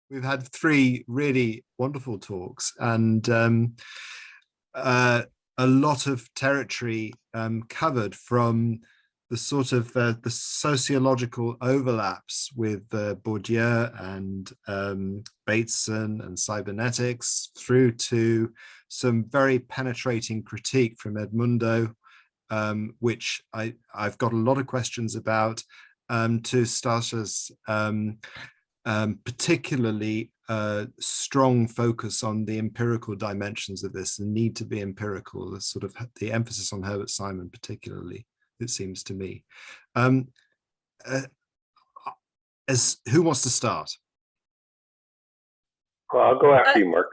we've had three really wonderful talks, and a lot of territory covered, from the sort of the sociological overlaps with Bourdieu and Bateson and cybernetics, through to some very penetrating critique from Edmundo, which I've got a lot of questions about, to Stasha's particularly strong focus on the empirical dimensions of this, the need to be empirical, the sort of the emphasis on Herbert Simon particularly, it seems to me. As who wants to start? Well, I'll go after you, Mark.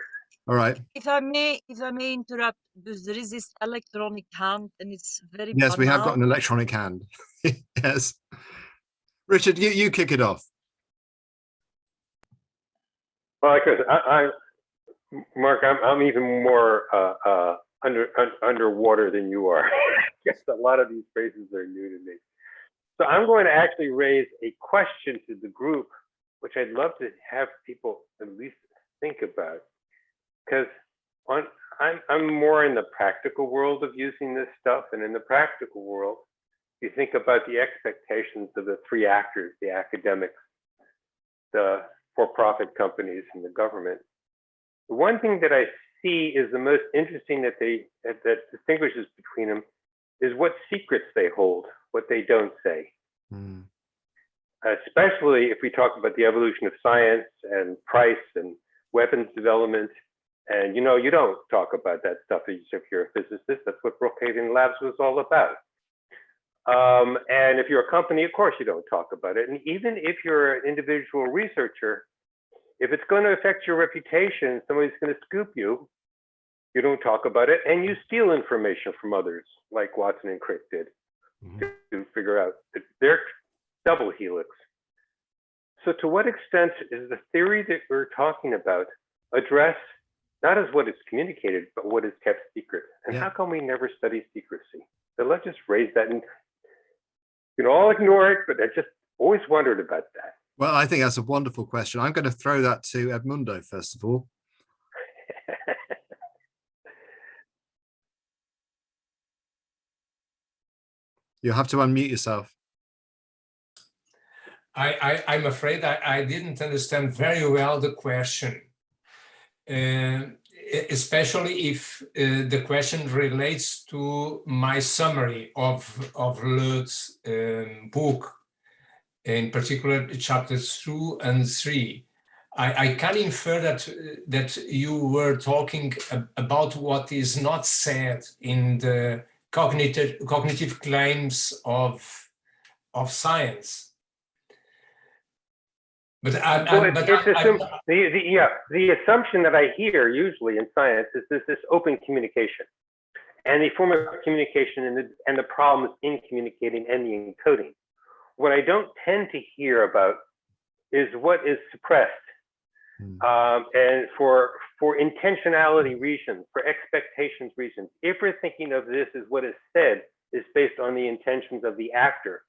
All right. If I may interrupt, because there is this electronic hand, and it's very Yes, we have got banal. an electronic hand. Yes. Richard, you kick it off. Well, Mark, I'm even more underwater than you are. Yes, a lot of these phrases are new to me. So I'm going to actually raise a question to the group, which I'd love to have people at least think about, because I'm more in the practical world of using this stuff, and in the practical world, you think about the expectations of the three actors: the academics, the for-profit companies, and the government. The one thing that I see is the most interesting that distinguishes between them is what secrets they hold, what they don't say. Mm. Especially if we talk about the evolution of science and price and weapons development. And you don't talk about that stuff if you're a physicist. That's what Brookhaven Labs was all about. And if you're a company, of course you don't talk about it. And even if you're an individual researcher, if it's going to affect your reputation, somebody's going to scoop you, you don't talk about it, and you steal information from others, like Watson and Crick did, to figure out their double helix. So to what extent is the theory that we're talking about addressed not as what is communicated, but what is kept secret? And how come we never study secrecy? So let's just raise that, and all ignore it, but I just always wondered about that. Well, I think that's a wonderful question. I'm going to throw that to Edmundo, first of all. You'll have to unmute yourself. I'm afraid I didn't understand very well the question, especially if the question relates to my summary of Loet's book, in particular chapters 2 and 3. I can infer that you were talking about what is not said in the cognitive claims of science. But the assumption that I hear usually in science is this open communication, and the form of communication and the problems in communicating and the encoding. What I don't tend to hear about is what is suppressed, and for intentionality reasons, for expectations reasons. If we're thinking of this as what is said is based on the intentions of the actor,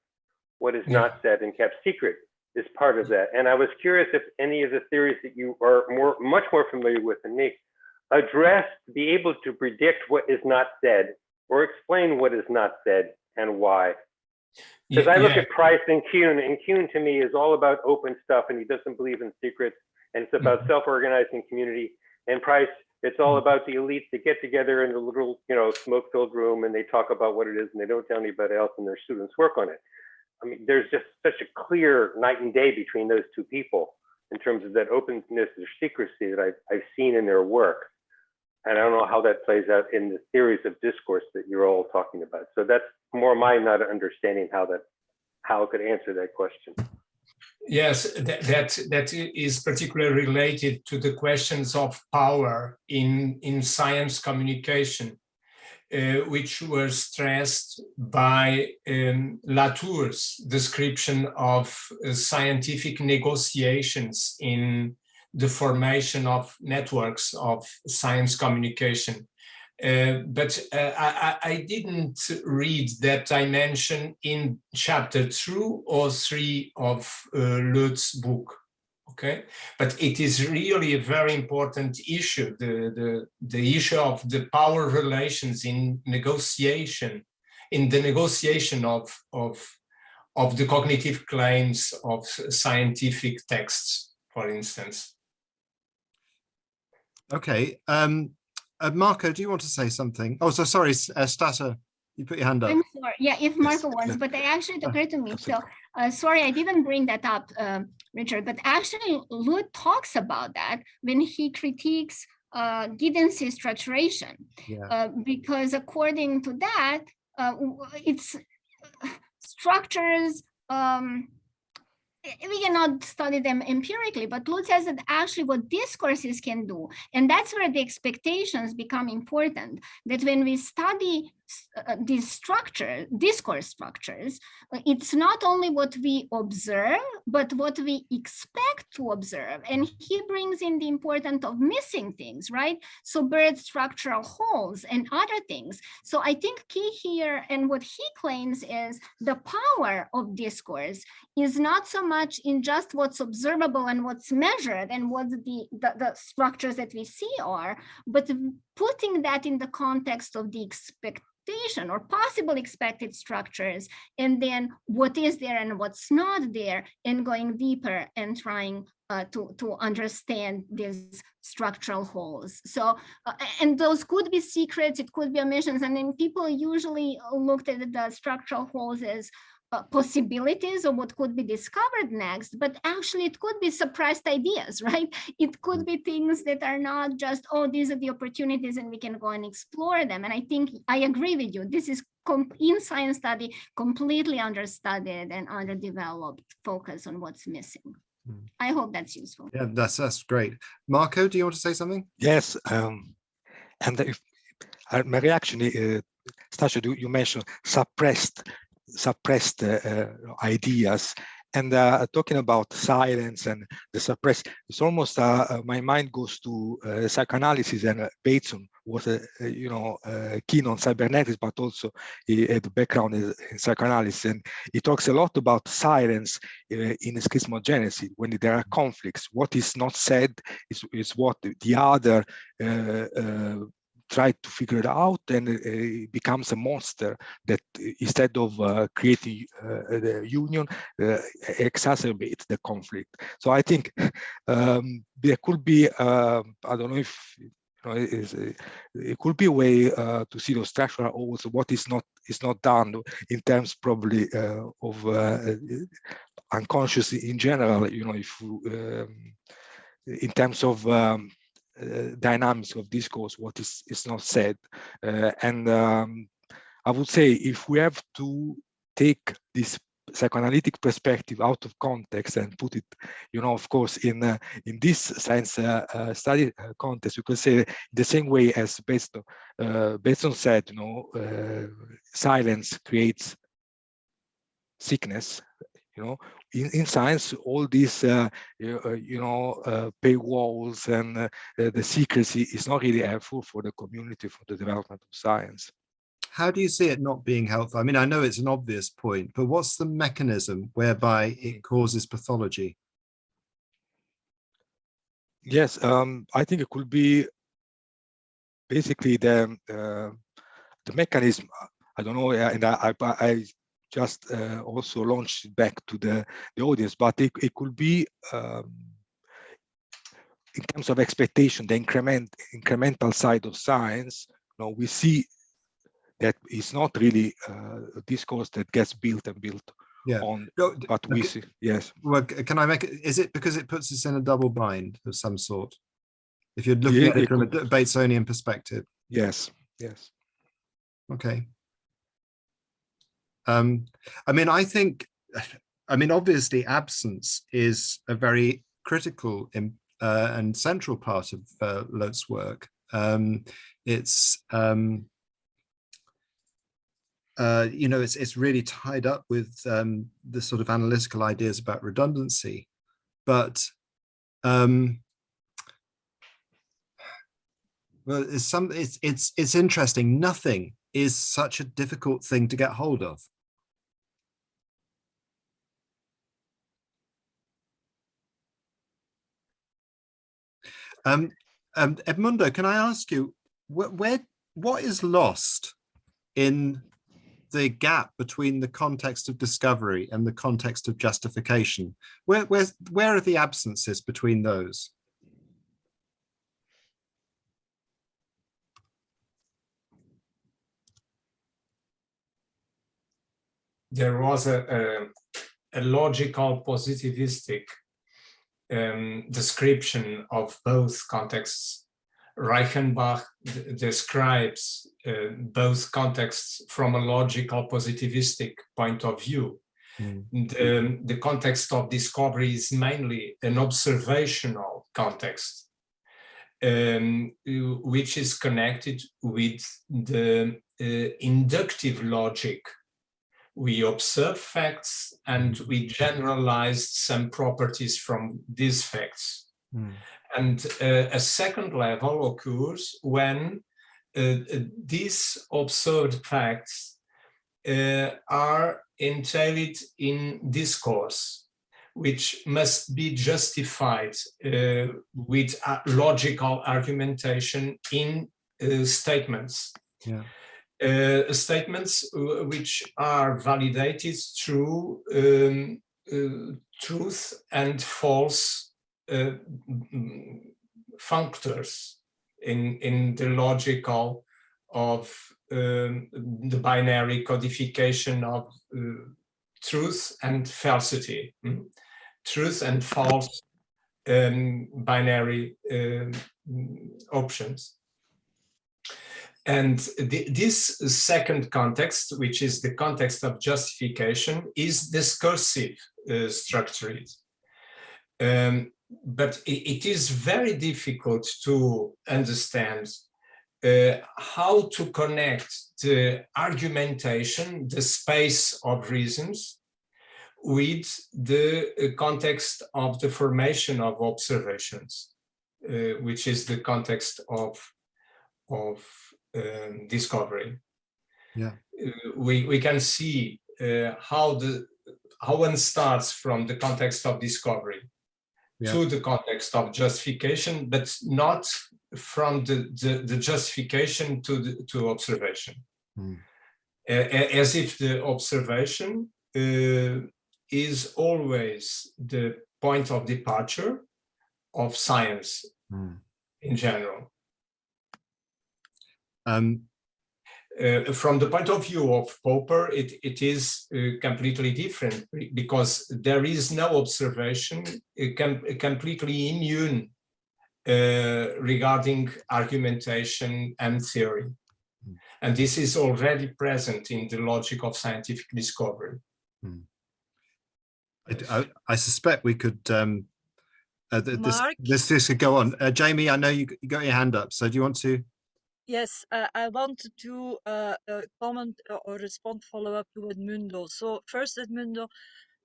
what is not said and kept secret is part of that. And I was curious if any of the theories that you are much more familiar with than me address, be able to predict what is not said or explain what is not said and why. Because I look at Price and Kuhn to me is all about open stuff, and he doesn't believe in secrets, and it's about self-organizing community. And Price, it's all about the elites that get together in the little, smoke-filled room, and they talk about what it is, and they don't tell anybody else, and their students work on it. I mean, there's just such a clear night and day between those two people in terms of that openness or secrecy that I've seen in their work. And I don't know how that plays out in the theories of discourse that you're all talking about. So that's more my not understanding how I could answer that question. Yes, that is particularly related to the questions of power in science communication, which were stressed by Latour's description of scientific negotiations in the formation of networks of science communication. But I didn't read that dimension in chapter 2 or 3 of Loet's book. Okay, but it is really a very important issue, the issue of the power relations in negotiation, in the negotiation of the cognitive claims of scientific texts, for instance. Okay. Marco, do you want to say something? Oh, so sorry, Stata, you put your hand up. I'm sorry. Yeah, if Marco Yes. wants, but it actually occurred to me. So Absolutely. sorry, I didn't bring that up, Richard, but actually Loet talks about that when he critiques Giddens' structuration, Yeah. because according to that, it's structures, we cannot study them empirically, but Loet says that actually what discourses can do, and that's where the expectations become important, that when we study these structures, discourse structures, it's not only what we observe, but what we expect to observe. And he brings in the importance of missing things, right? So bird structural holes and other things. So I think key here, and what he claims is the power of discourse is not so much in just what's observable and what's measured and what the structures that we see are, but putting that in the context of the expectation or possible expected structures, and then what is there and what's not there, and going deeper and trying to understand these structural holes. So, and those could be secrets, it could be omissions, and then people usually looked at the structural holes as possibilities of what could be discovered next, but actually it could be suppressed ideas, right? It could be things that are not just, oh, these are the opportunities and we can go and explore them. And I think I agree with you. This is in science study, completely understudied and underdeveloped focus on what's missing. I hope that's useful. Yeah, that's great. Marco, do you want to say something? Yes, and if my reaction, Stasio, you mentioned suppressed ideas, and talking about silence and the suppressed, it's almost my mind goes to psychoanalysis, and Bateson was keen on cybernetics, but also he had a background in psychoanalysis, and he talks a lot about silence in schismogenesis. When there are conflicts, what is not said is what the other try to figure it out, and it becomes a monster that instead of creating the union, exacerbates the conflict. So I think there could be, I don't know if it could be a way to see those structural holes, what is not done in terms probably of unconscious in general, if in terms of dynamics of discourse, what is not said. And I would say if we have to take this psychoanalytic perspective out of context and put it, of course, in this science study context, you can say the same way as Bateson said, silence creates sickness. In science, all these paywalls and the secrecy is not really helpful for the community, for the development of science. How do you see it not being helpful? I mean, I know it's an obvious point, but what's the mechanism whereby it causes pathology? Yes, I think it could be basically the mechanism. I don't know, and I just also launched it back to the audience, but it could be in terms of expectation, the incremental side of science. We see that it's not really a discourse that gets built on, but we see, yes. Well, can I make it, is it because it puts us in a double bind of some sort? If you're looking at it from a Batesonian perspective. Yes. Okay. I mean, obviously absence is a very critical and central part of Loet's work. It's really tied up with the sort of analytical ideas about redundancy, but well, it's interesting. Nothing is such a difficult thing to get hold of. Edmundo, can I ask you, what is lost in the gap between the context of discovery and the context of justification? Where are the absences between those? There was a logical positivistic description of both contexts. Reichenbach describes both contexts from a logical positivistic point of view. The context of discovery is mainly an observational context, which is connected with the inductive logic. We observe facts and we generalize some properties from these facts. And a second level occurs when these observed facts are entailed in discourse, which must be justified with logical argumentation in statements. Yeah. Statements which are validated through truth and false functors in the logical of the binary codification of truth and falsity, truth and false binary options. And this second context, which is the context of justification, is discursive structured. But it is very difficult to understand how to connect the argumentation, the space of reasons, with the context of the formation of observations, which is the context of discovery. Yeah. We can see how one starts from the context of discovery to the context of justification, but not from the justification to observation. As if the observation is always the point of departure of science in general. From the point of view of Popper, it is completely different, because there is no observation completely immune regarding argumentation and theory. And this is already present in the logic of scientific discovery. I suspect we could, this could go on. Jamie, I know you got your hand up, so do you want to? Yes, I wanted to comment or respond, follow up to Edmundo. So first, Edmundo,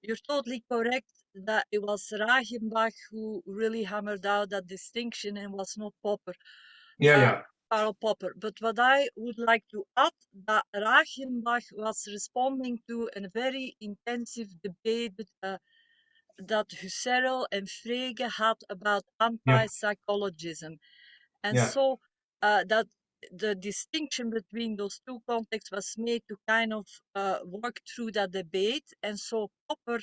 you're totally correct that it was Reichenbach who really hammered out that distinction and was not Popper. Karl Popper. But what I would like to add, that Reichenbach was responding to a very intensive debate that Husserl and Frege had about anti-psychologism. And so that the distinction between those two contexts was made to kind of work through that debate. And so Popper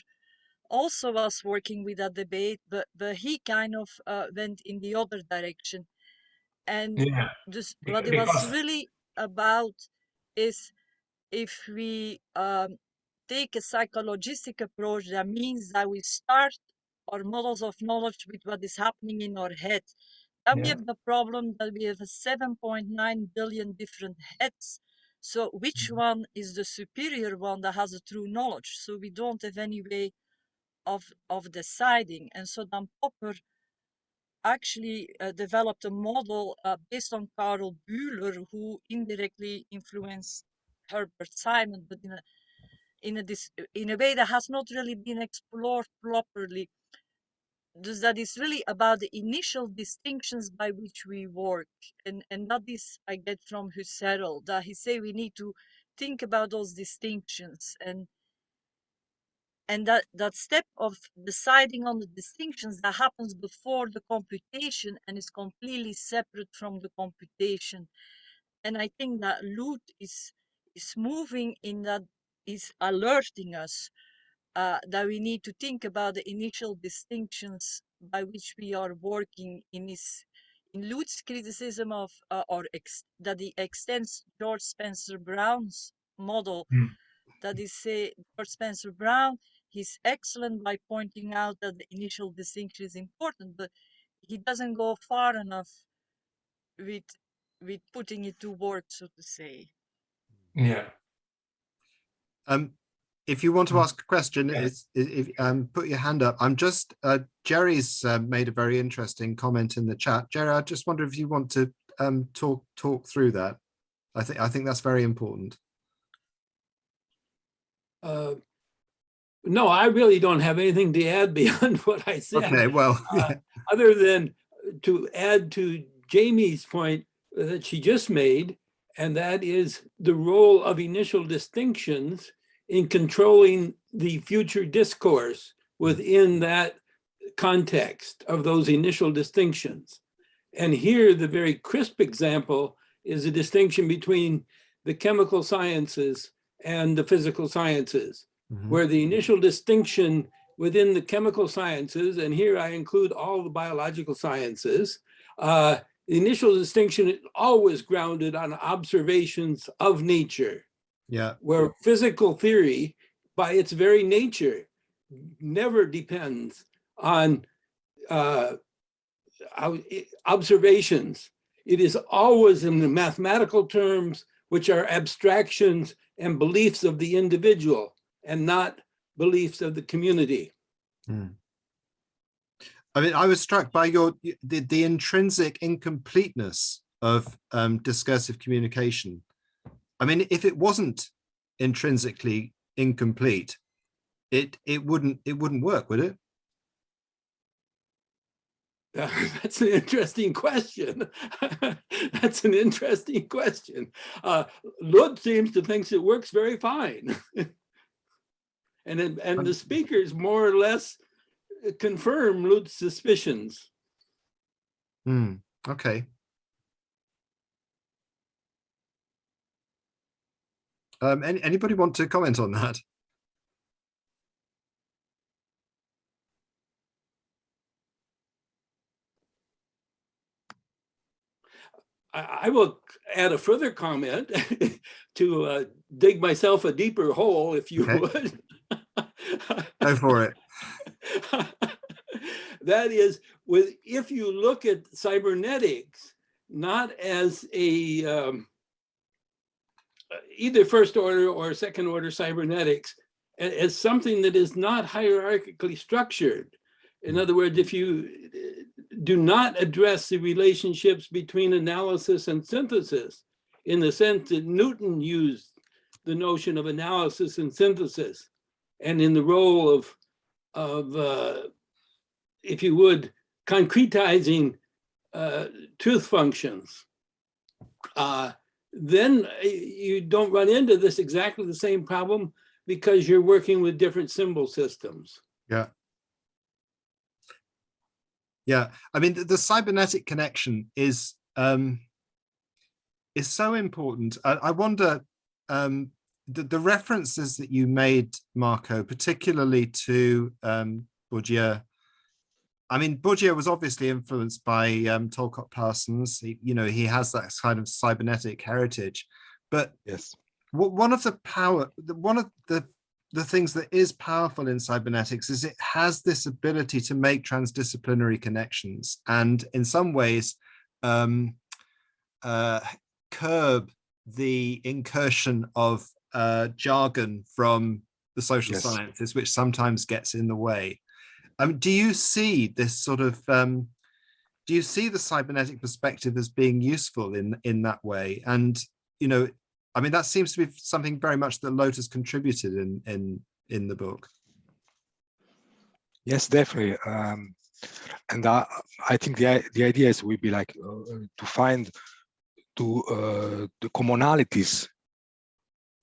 also was working with that debate, but he kind of went in the other direction. And just what it was really about is, if we take a psychologistic approach, that means that we start our models of knowledge with what is happening in our head. Then we have the problem that we have 7.9 billion different heads. So which one is the superior one that has a true knowledge? So we don't have any way of deciding. And so then Popper actually developed a model based on Karl Bühler, who indirectly influenced Herbert Simon, but in a way that has not really been explored properly. Dus that is really about the initial distinctions by which we work. And that is I get from Husserl, that he say we need to think about those distinctions. And And that step of deciding on the distinctions, that happens before the computation and is completely separate from the computation. And I think that Loet is moving in that, is alerting us that we need to think about the initial distinctions by which we are working in Loet's criticism of that he extends George Spencer Brown's model. That is, say, George Spencer Brown, he's excellent by pointing out that the initial distinction is important, but he doesn't go far enough with putting it to work, so to say. Yeah. If you want to ask a question, Yes. put your hand up. I'm just Jerry's made a very interesting comment in the chat. Jerry, I just wonder if you want to talk through that. I think that's very important. No, I really don't have anything to add beyond what I said. Okay, well, other than to add to Jamie's point that she just made, and that is the role of initial distinctions in controlling the future discourse within that context of those initial distinctions. And here, the very crisp example is a distinction between the chemical sciences and the physical sciences, where the initial distinction within the chemical sciences, and here I include all the biological sciences, the initial distinction is always grounded on observations of nature. Yeah. Where physical theory, by its very nature, never depends on observations. It is always in the mathematical terms, which are abstractions and beliefs of the individual and not beliefs of the community. I mean, I was struck by the intrinsic incompleteness of discursive communication. I mean, if it wasn't intrinsically incomplete, it wouldn't work, would it? That's an interesting question. That's an interesting question. Loet seems to think it works very fine. And the speakers more or less confirm Loet's suspicions. Okay. Anybody want to comment on that? I will add a further comment to dig myself a deeper hole, if you would. Go for it. That is, if you look at cybernetics, not as a either first order or second order cybernetics, as something that is not hierarchically structured. In other words, if you do not address the relationships between analysis and synthesis, in the sense that Newton used the notion of analysis and synthesis, and in the role of if you would, concretizing truth functions, then you don't run into this exactly the same problem because you're working with different symbol systems. Yeah. Yeah, I mean, the cybernetic connection is so important. I wonder, the references that you made, Marco, particularly to Bourdieu. I mean, Bourdieu was obviously influenced by Tolcott Parsons. He has that kind of cybernetic heritage. But yes, one of the things that is powerful in cybernetics is it has this ability to make transdisciplinary connections and in some ways curb the incursion of jargon from the social sciences, which sometimes gets in the way. Do you see this sort of, do you see the cybernetic perspective as being useful in that way? And, I mean, that seems to be something very much that Loet has contributed in the book. Yes, definitely. And I think the idea is would be like to find the commonalities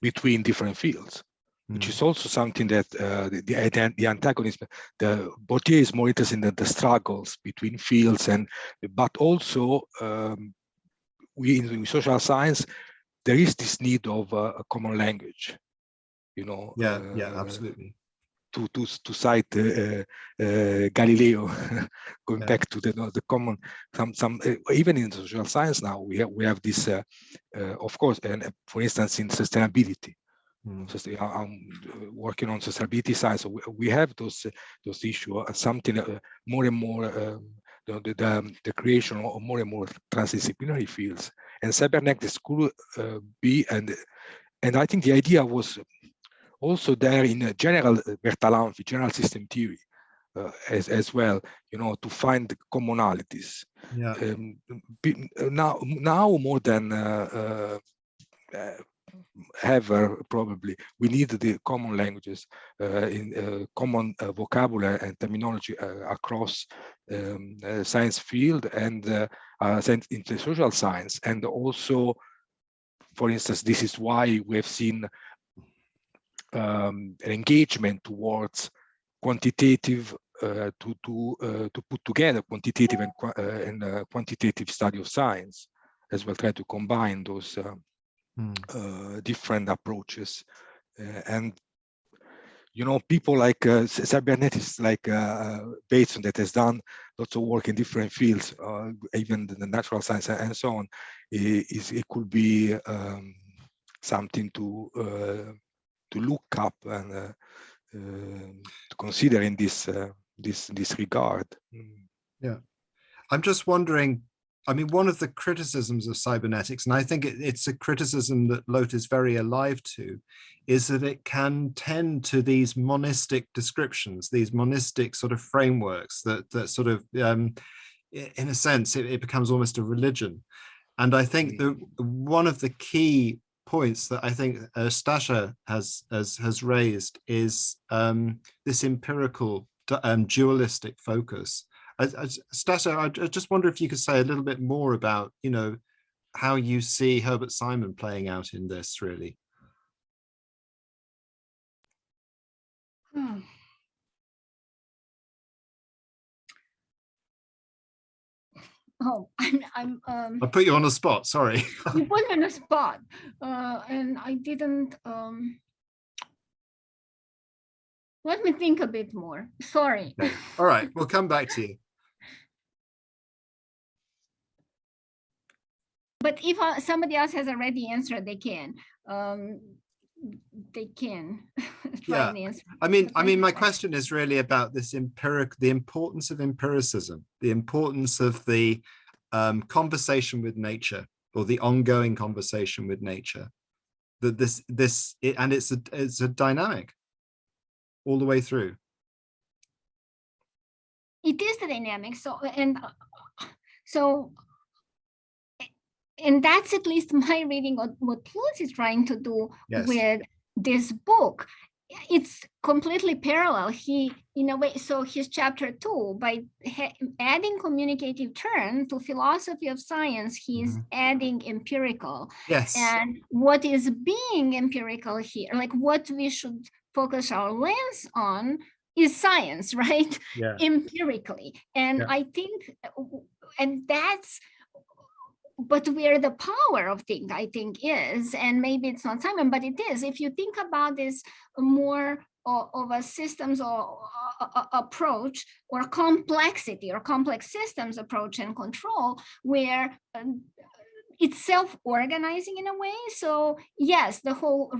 between different fields. which is also something that the antagonism, the Bourdieu is more interested in the struggles between fields, but also we in social science, there is this need of a common language, you know. Yeah, absolutely. To cite Galileo, going back to the common, even in social science now we have this, of course, and for instance in sustainability. I'm working on sustainability science, so we have those issues, something more and more the creation of more and more transdisciplinary fields, and cybernetics could be, and I think the idea was also there in general Bertalanffy, general system theory, as well, you know, to find commonalities. Yeah. Now more than ever, probably, we need the common languages, in common vocabulary and terminology across science field and into social science. And also, for instance, this is why we have seen an engagement towards quantitative, to put together quantitative and quantitative study of science, as well, try to combine those different approaches. And you know, people like cybernetics, like Bateson, that has done lots of work in different fields, even the natural science and so on, it could be something to look up and to consider in this regard. Yeah, I'm just wondering, I mean, one of the criticisms of cybernetics, and I think it's a criticism that Loet is very alive to, is that it can tend to these monistic descriptions, these monistic sort of frameworks that sort of, in a sense, it becomes almost a religion. And I think one of the key points that I think Stasha has raised is this empirical dualistic focus. Stasha, I just wonder if you could say a little bit more about, you know, how you see Herbert Simon playing out in this, really. Oh, I put you on the spot, sorry. You put me on the spot, and I didn't. Let me think a bit more. Sorry. Okay. All right, we'll come back to you. But if somebody else has already answered, they can. They can try and answer. I mean, my question is really about this the importance of empiricism, the importance of the conversation with nature, or the ongoing conversation with nature. That it's a dynamic all the way through. It is the dynamic. And that's at least my reading of what Loet is trying to do with this book. It's completely parallel. He, in a way, so his chapter 2, by adding communicative turn to philosophy of science, he's adding empirical. Yes. And what is being empirical here, like what we should focus our lens on, is science, right? Yeah. Empirically. And I think, and that's, but where the power of thing, I think, is, and maybe it's not Simon, but it is, if you think about this more of a systems or approach, or complexity or complex systems approach and control, where it's self-organizing in a way. So yes, the whole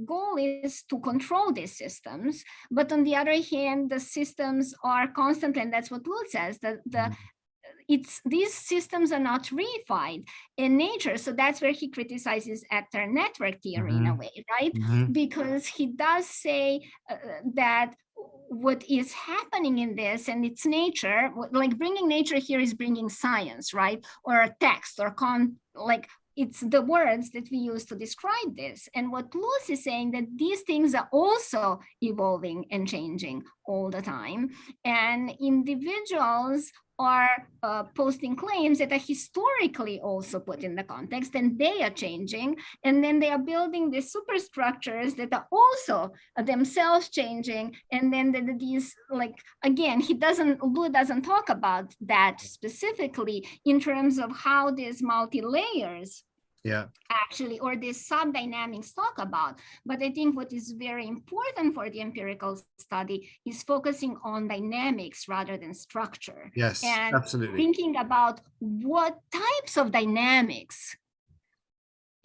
goal is to control these systems, but on the other hand, the systems are constantly, and that's what Loet says, that these systems are not reified in nature. So that's where he criticizes actor network theory in a way, right? Because he does say that what is happening in this and its nature, like bringing nature here is bringing science, right? Or a text, or like it's the words that we use to describe this. And what Loet is saying, that these things are also evolving and changing all the time. And individuals are posting claims that are historically also put in the context, and they are changing. And then they are building these superstructures that are also themselves changing. And then these, like, again, Loet doesn't talk about that specifically in terms of how these multi-layers actually, or these sub-dynamics talk about. But I think what is very important for the empirical study is focusing on dynamics rather than structure. Yes, and absolutely. Thinking about what types of dynamics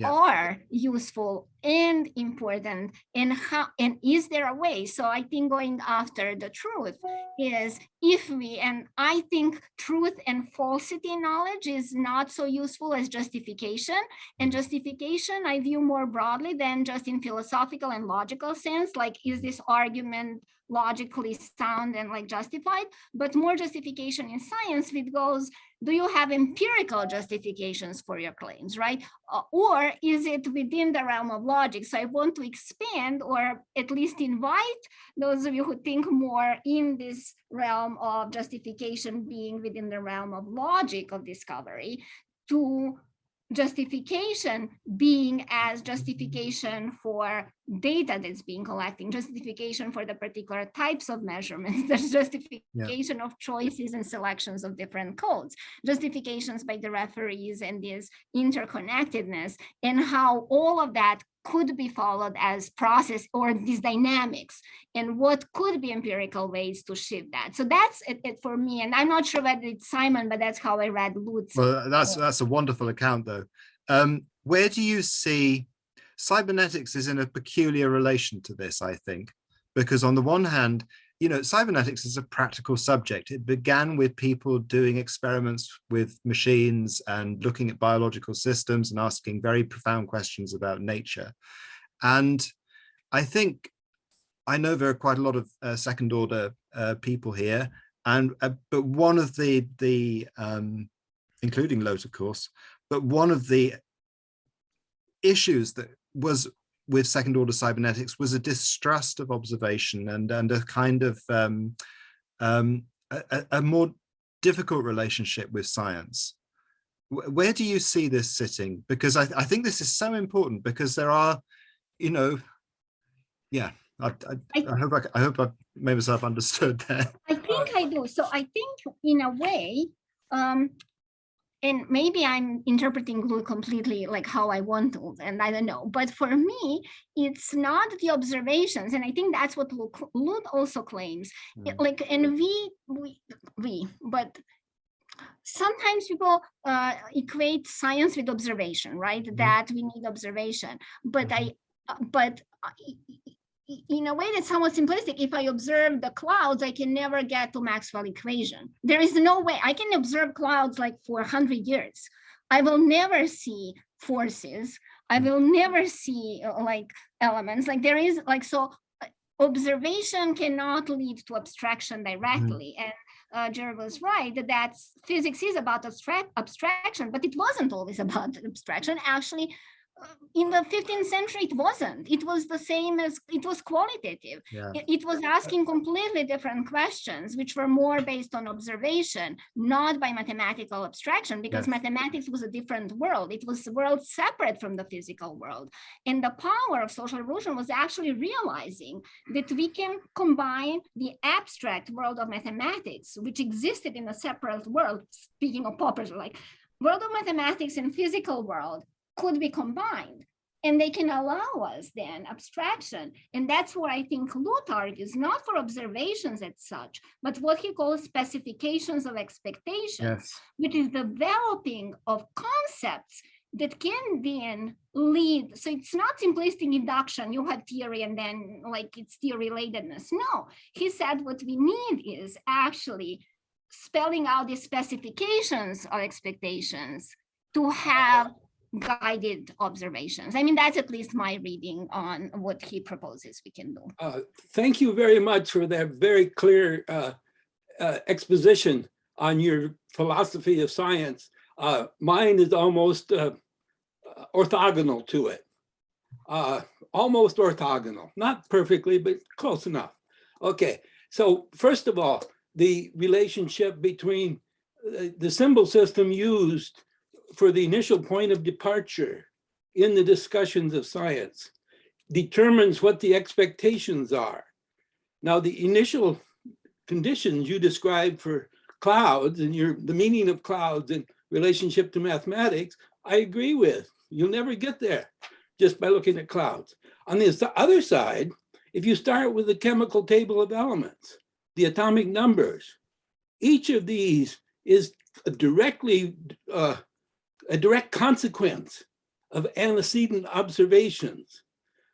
are useful and important, and how, and is there a way? So I think going after the truth is, if we, and I think truth and falsity knowledge is not so useful as justification. And justification I view more broadly than just in philosophical and logical sense, like, is this argument logically sound and like justified? But more justification in science, which goes, do you have empirical justifications for your claims, right? Or is it within the realm of logic? So I want to expand, or at least invite those of you who think more in this realm of justification being within the realm of logic of discovery, to justification being as justification for data that's being collecting, justification for the particular types of measurements, there's justification of choices and selections of different codes, justifications by the referees, and this interconnectedness, and how all of that could be followed as process, or these dynamics, and what could be empirical ways to shift that. So that's it for me. And I'm not sure whether it's Simon, but that's how I read Loet's. Well, that's a wonderful account, though. Where do you see cybernetics is in a peculiar relation to this, I think, because on the one hand, you know, cybernetics is a practical subject. It began with people doing experiments with machines and looking at biological systems and asking very profound questions about nature. And I think, I know there are quite a lot of second order people here, and but one of the including Loet, of course, but one of the issues that was with second order cybernetics was a distrust of observation, and a kind of a more difficult relationship with science. Where do you see this sitting? Because I think this is so important, because there are, you know, I hope I made myself understood there. I think I do. So I think in a way, and maybe I'm interpreting Loet completely like how I want to, and I don't know. But for me, it's not the observations, and I think that's what Loet also claims. Like, and but sometimes people equate science with observation, right? That we need observation. But in a way that's somewhat simplistic, if I observe the clouds, I can never get to Maxwell equation. There is no way. I can observe clouds like for 100 years. I will never see forces. I will never see like elements. Like, there is like, so observation cannot lead to abstraction directly. And Jared was right that physics is about abstraction, but it wasn't always about abstraction. Actually, in the 15th century, it wasn't. It was the same as, it was qualitative. It was asking completely different questions, which were more based on observation, not by mathematical abstraction, because mathematics was a different world. It was a world separate from the physical world. And the power of social evolution was actually realizing that we can combine the abstract world of mathematics, which existed in a separate world, speaking of Popper's, like, world of mathematics and physical world could be combined, and they can allow us then abstraction. And that's where I think Loet argues, not for observations as such, but what he calls specifications of expectations, which is the developing of concepts that can then lead. So it's not simplistic induction, you have theory and then like it's theory relatedness. No, he said what we need is actually spelling out the specifications of expectations to have guided observations. I mean, that's at least my reading on what he proposes we can do. Thank you very much for that very clear exposition on your philosophy of science. Mine is almost orthogonal to it. Almost orthogonal, not perfectly, but close enough. Okay, so first of all, the relationship between the symbol system used for the initial point of departure in the discussions of science determines what the expectations are. Now, the initial conditions you described for clouds and the meaning of clouds in relationship to mathematics, I agree with. You'll never get there just by looking at clouds. On the other side, if you start with the chemical table of elements, the atomic numbers, each of these is a direct consequence of antecedent observations.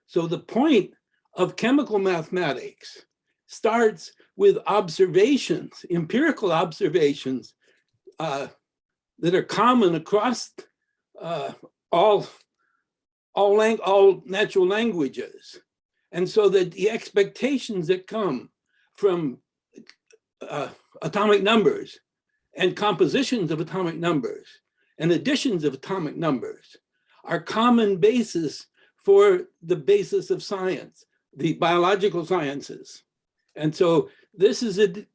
So the point of chemical mathematics starts with observations, empirical observations that are common across all natural languages. And so that the expectations that come from atomic numbers and compositions of atomic numbers and additions of atomic numbers are common basis for the basis of science, the biological sciences. And so this is the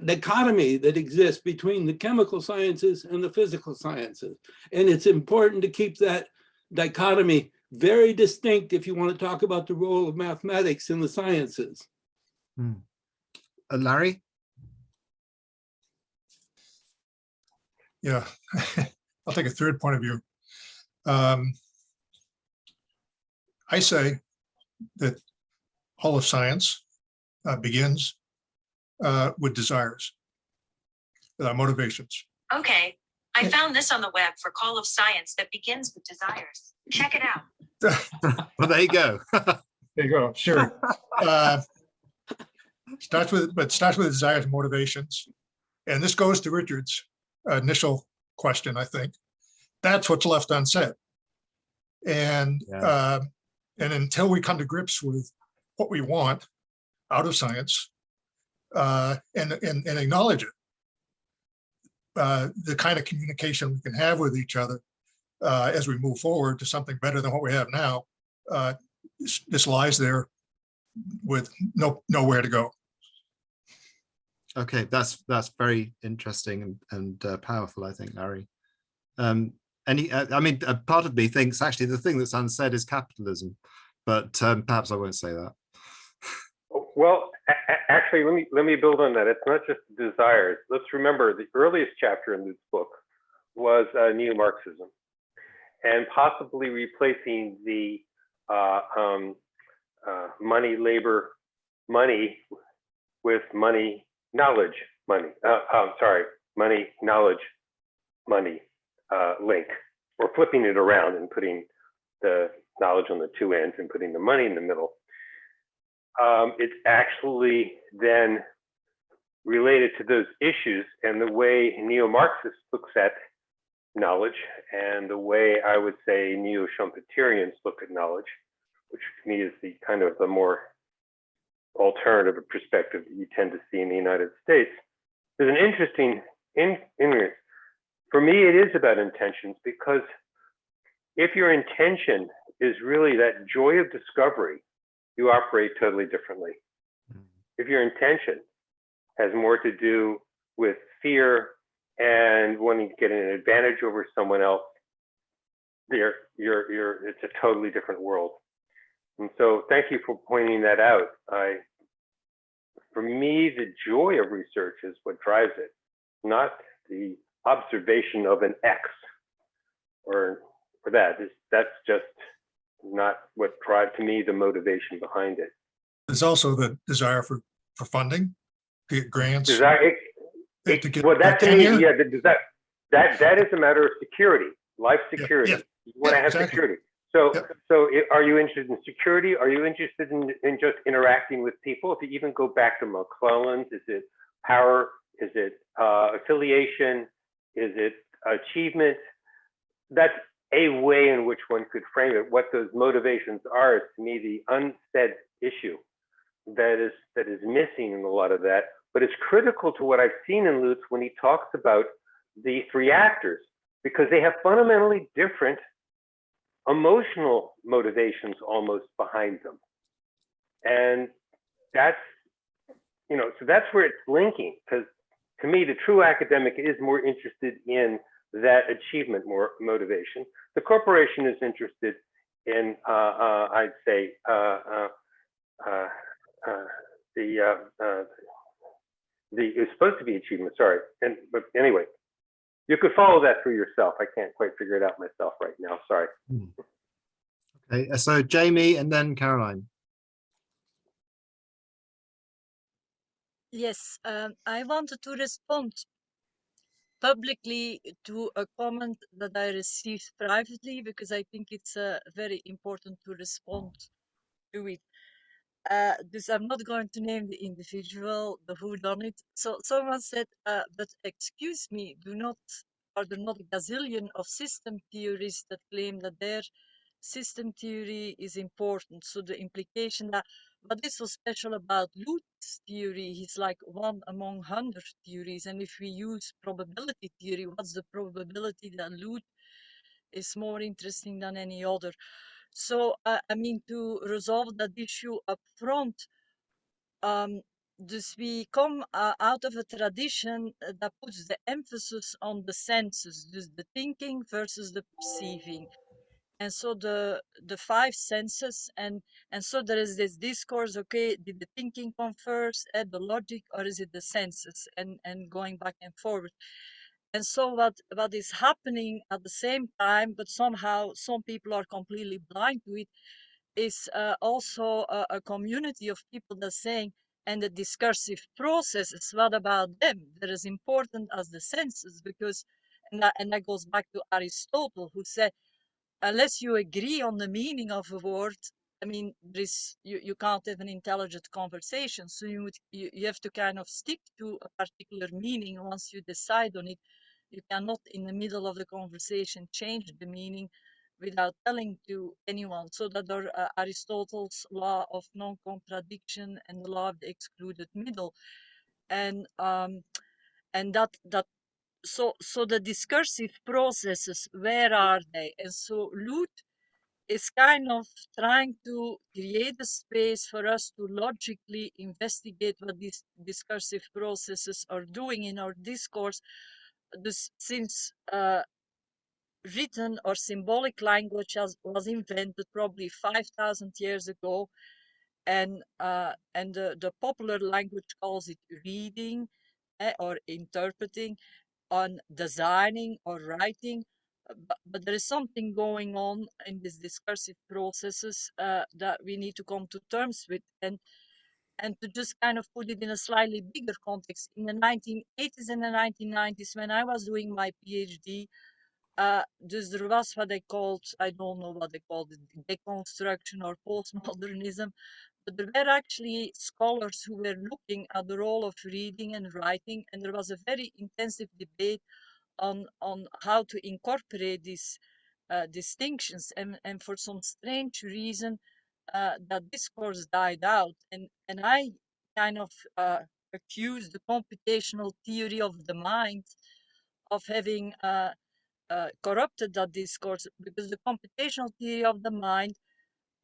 dichotomy that exists between the chemical sciences and the physical sciences. And it's important to keep that dichotomy very distinct if you want to talk about the role of mathematics in the sciences. Larry? Yeah, I'll take a third point of view. I say that all of science begins with desires, with our motivations. Okay, I found this on the web for Call of Science that begins with desires. Check it out. Well, there you go. There you go. Sure. Starts with desires and motivations, and this goes to Richard's initial question. I think that's what's left unsaid, and until we come to grips with what we want out of science and acknowledge it, the kind of communication we can have with each other as we move forward to something better than what we have now, this lies there with nowhere to go. Okay, that's very interesting and powerful, I think, Larry. I mean, a part of me thinks actually the thing that's unsaid is capitalism, but perhaps I won't say that. Well, actually, let me build on that. It's not just desires. Let's remember the earliest chapter in this book was neo-Marxism, and possibly replacing the money, labor, money with money, knowledge, money. Money, knowledge, money link, or flipping it around and putting the knowledge on the two ends and putting the money in the middle. It's actually then related to those issues and the way neo-Marxist looks at knowledge and the way I would say neo-Schumpeterians look at knowledge, which to me is the kind of the more alternative perspective that you tend to see in the United States. There's an interesting for me, it is about intentions, because if your intention is really that joy of discovery, you operate totally differently. If your intention has more to do with fear and wanting to get an advantage over someone else, it's a totally different world. And so thank you for pointing that out. For me, the joy of research is what drives it, not the observation of an X or that. That's just not what drives, to me, the motivation behind it. There's also the desire for funding, to get grants. Well, that to me, yeah, that is a matter of security, life security. You want to have security. So are you interested in security? Are you interested in just interacting with people? If you even go back to McClellan's, is it power? Is it affiliation? Is it achievement? That's a way in which one could frame it. What those motivations are is, to me, the unsaid issue that is missing in a lot of that. But it's critical to what I've seen in Loet when he talks about the three actors, because they have fundamentally different emotional motivations almost behind them. And that's, so that's where it's linking, because to me, the true academic is more interested in that achievement motivation. The corporation is interested in, I'd say, it's supposed to be achievement, sorry. But anyway, you could follow that through yourself. I can't quite figure it out myself right now, sorry. Okay, so Jamie and then Caroline. Yes, I wanted to respond publicly to a comment that I received privately because I think it's very important to respond to it. Dus I'm not going to name the individual, the who done it. So someone said, but excuse me, are there not a gazillion of system theories that claim that their system theory is important? So the implication that, what is so special about Loet's theory? He's like one among 100 theories. And if we use probability theory, what's the probability that Loet is more interesting than any other? So, I mean, to resolve that issue up front, dus we come out of a tradition that puts the emphasis on the senses, dus the thinking versus the perceiving. And so the five senses, and so there is this discourse, okay, did the thinking come first, the logic, or is it the senses, and going back and forward. And so what is happening at the same time, but somehow some people are completely blind to it, is also a community of people that are saying, and the discursive processes, what about them? They're as important as the senses, because, and that goes back to Aristotle, who said, unless you agree on the meaning of a word, I mean, you can't have an intelligent conversation. So you have to kind of stick to a particular meaning once you decide on it. You cannot, in the middle of the conversation, change the meaning without telling to anyone. So that are Aristotle's law of non-contradiction and the law of the excluded middle, and that. So the discursive processes, where are they? And so Loet is kind of trying to create a space for us to logically investigate what these discursive processes are doing in our discourse. Since written or symbolic language was invented probably 5,000 years ago, and the popular language calls it reading or interpreting, on designing or writing, but there is something going on in these discursive processes that we need to come to terms with, and to just kind of put it in a slightly bigger context. In the 1980s and the 1990s, when I was doing my PhD, dus there was what they called, I don't know what they called it, deconstruction or postmodernism, but there were actually scholars who were looking at the role of reading and writing, and there was a very intensive debate on how to incorporate these distinctions, and for some strange reason that discourse died out, and I kind of accused the computational theory of the mind of having corrupted that discourse, because the computational theory of the mind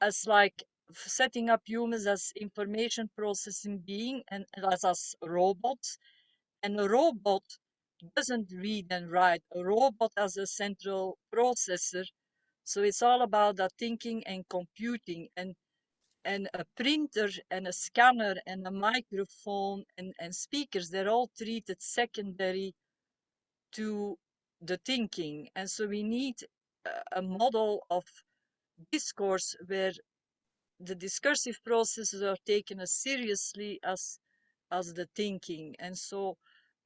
as like setting up humans as information processing being and as robots, and a robot doesn't read and write. A robot has a central processor, so it's all about that thinking and computing, and a printer and a scanner and a microphone and speakers, they're all treated secondary to the thinking. And so we need a model of discourse where the discursive processes are taken as seriously as the thinking. And so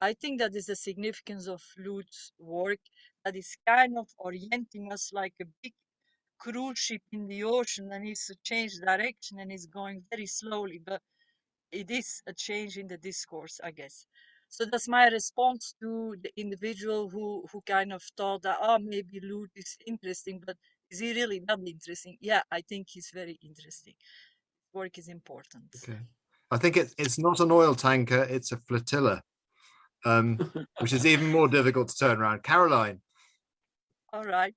I think that is the significance of Loet's work, that is kind of orienting us like a big cruise ship in the ocean that needs to change direction and is going very slowly, but it is a change in the discourse, I guess. So that's my response to the individual who kind of thought that, oh, maybe Loet is interesting, but is he really that interesting? Yeah, I think he's very interesting. Work is important. Okay, I think it's not an oil tanker, it's a flotilla, which is even more difficult to turn around. Caroline. All right.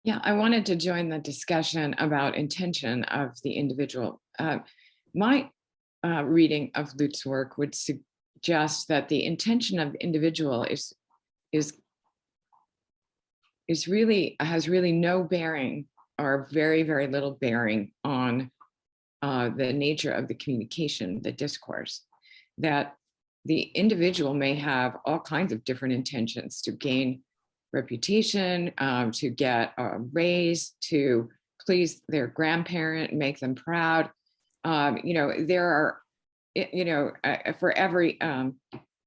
Yeah, I wanted to join the discussion about intention of the individual. My reading of Loet's work would just that the intention of the individual is really, has really no bearing, or very, very little bearing on the nature of the communication, the discourse. That the individual may have all kinds of different intentions to gain reputation, to get a raise, to please their grandparent, make them proud. There are, for every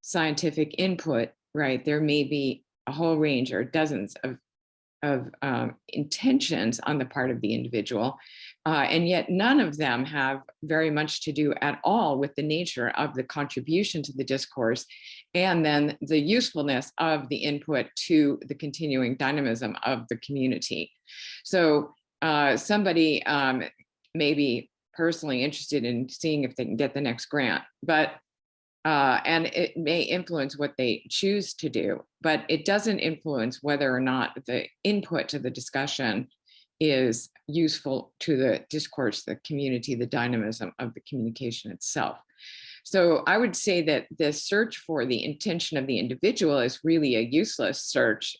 scientific input, right, there may be a whole range or dozens of intentions on the part of the individual, and yet none of them have very much to do at all with the nature of the contribution to the discourse, and then the usefulness of the input to the continuing dynamism of the community. So somebody may be personally interested in seeing if they can get the next grant, but and it may influence what they choose to do, but it doesn't influence whether or not the input to the discussion is useful to the discourse, the community, the dynamism of the communication itself. So I would say that the search for the intention of the individual is really a useless search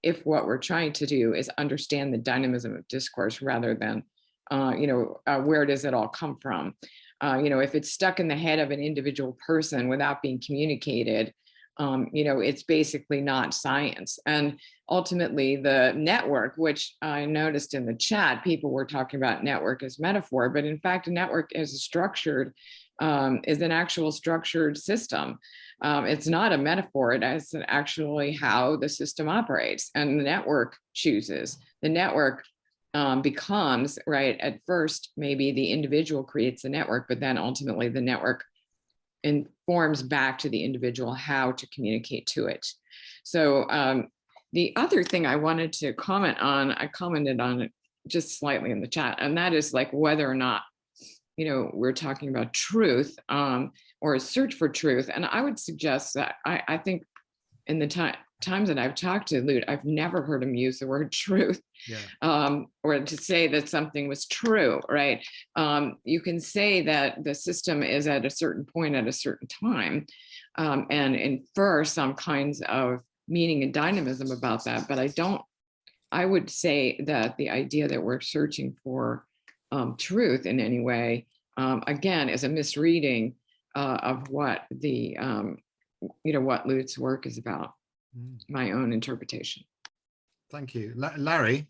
if what we're trying to do is understand the dynamism of discourse rather than, where does it all come from? If it's stuck in the head of an individual person without being communicated, it's basically not science. And ultimately the network, which I noticed in the chat, people were talking about network as metaphor, but in fact, a network is is an actual structured system. It's not a metaphor, it's actually how the system operates, and the network chooses. The network becomes, right, at first, maybe the individual creates the network, but then ultimately the network informs back to the individual how to communicate to it. So the other thing I wanted to comment on, I commented on it just slightly in the chat, and that is like whether or not, we're talking about truth or a search for truth. And I would suggest that I think in the times that I've talked to Loet, I've never heard him use the word truth, or to say that something was true, right? You can say that the system is at a certain point at a certain time and infer some kinds of meaning and dynamism about that. But I would say that the idea that we're searching for truth in any way, again, is a misreading of what the, what Loet's work is about. My own interpretation. Thank you. Larry?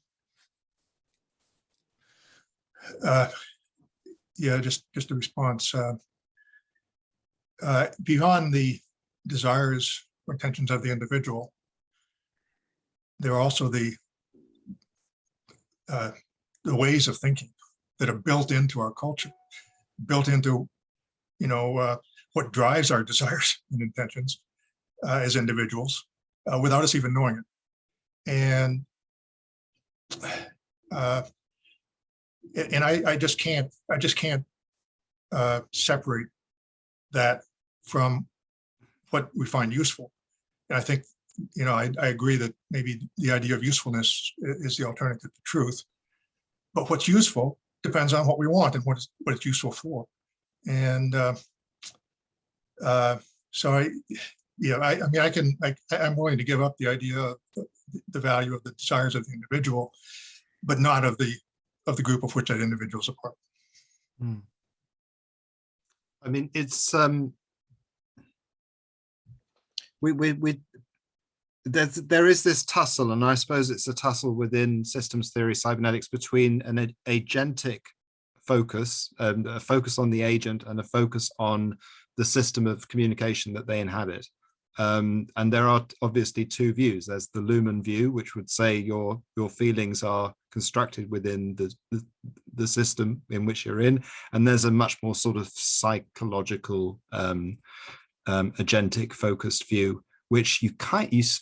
Yeah, just a response. Beyond the desires or intentions of the individual, there are also the ways of thinking that are built into our culture, built into, what drives our desires and intentions as individuals without us even knowing it. And I just can't separate that from what we find useful. And I think, I agree that maybe the idea of usefulness is the alternative to truth, but what's useful depends on what we want and what it's useful for. And so I'm willing to give up the idea of the value of the desires of the individual, but not of the group of which that individual is a part. I mean, it's there is this tussle, and I suppose it's a tussle within systems theory cybernetics between an agentic focus, a focus on the agent, and a focus on the system of communication that they inhabit. And there are obviously two views. There's the Luhmann view, which would say your feelings are constructed within the system in which you're in, and there's a much more sort of psychological agentic focused view, which you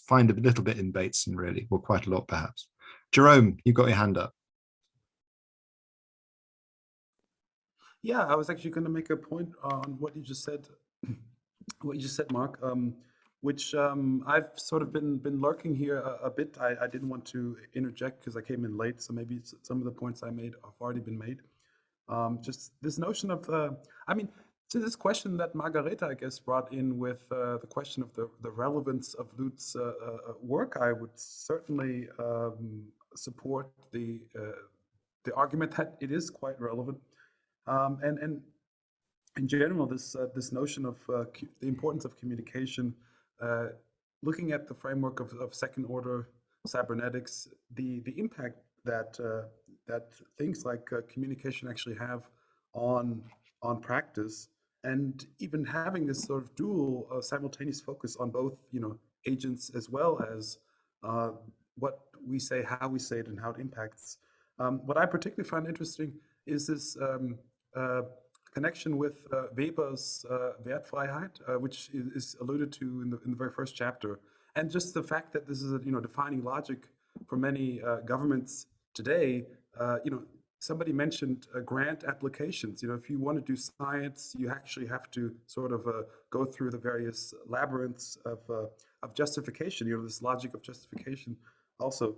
find a little bit in Bateson, really, or quite a lot perhaps. Jerome, you've got your hand up. Yeah, I was actually going to make a point on what you just said, Mark, which I've sort of been lurking here a bit. I didn't want to interject because I came in late, so maybe some of the points I made have already been made. Just this notion of, I mean, So this question that Margareta, I guess, brought in with the question of the relevance of Loet's work, I would certainly support the argument that it is quite relevant, and in general, this notion of the importance of communication, looking at the framework of second order cybernetics, the impact that that things like communication actually have on practice, and even having this sort of dual simultaneous focus on both, agents as well as what we say, how we say it, and how it impacts. What I particularly find interesting is this connection with Weber's Wertfreiheit, which is alluded to in the very first chapter, and just the fact that this is a defining logic for many governments today. Somebody mentioned grant applications. If you want to do science, you actually have to sort of go through the various labyrinths of justification. This logic of justification, also,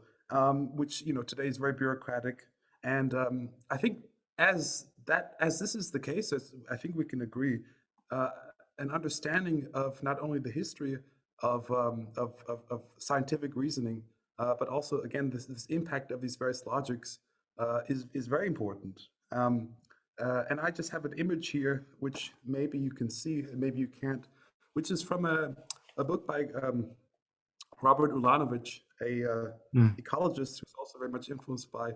which today is very bureaucratic. And I think as this is the case, I think we can agree, an understanding of not only the history of scientific reasoning, but also, again, this impact of these various logics is very important. And I just have an image here, which maybe you can see, and maybe you can't, which is from a book by Robert Ulanovich, a ecologist who's also very much influenced by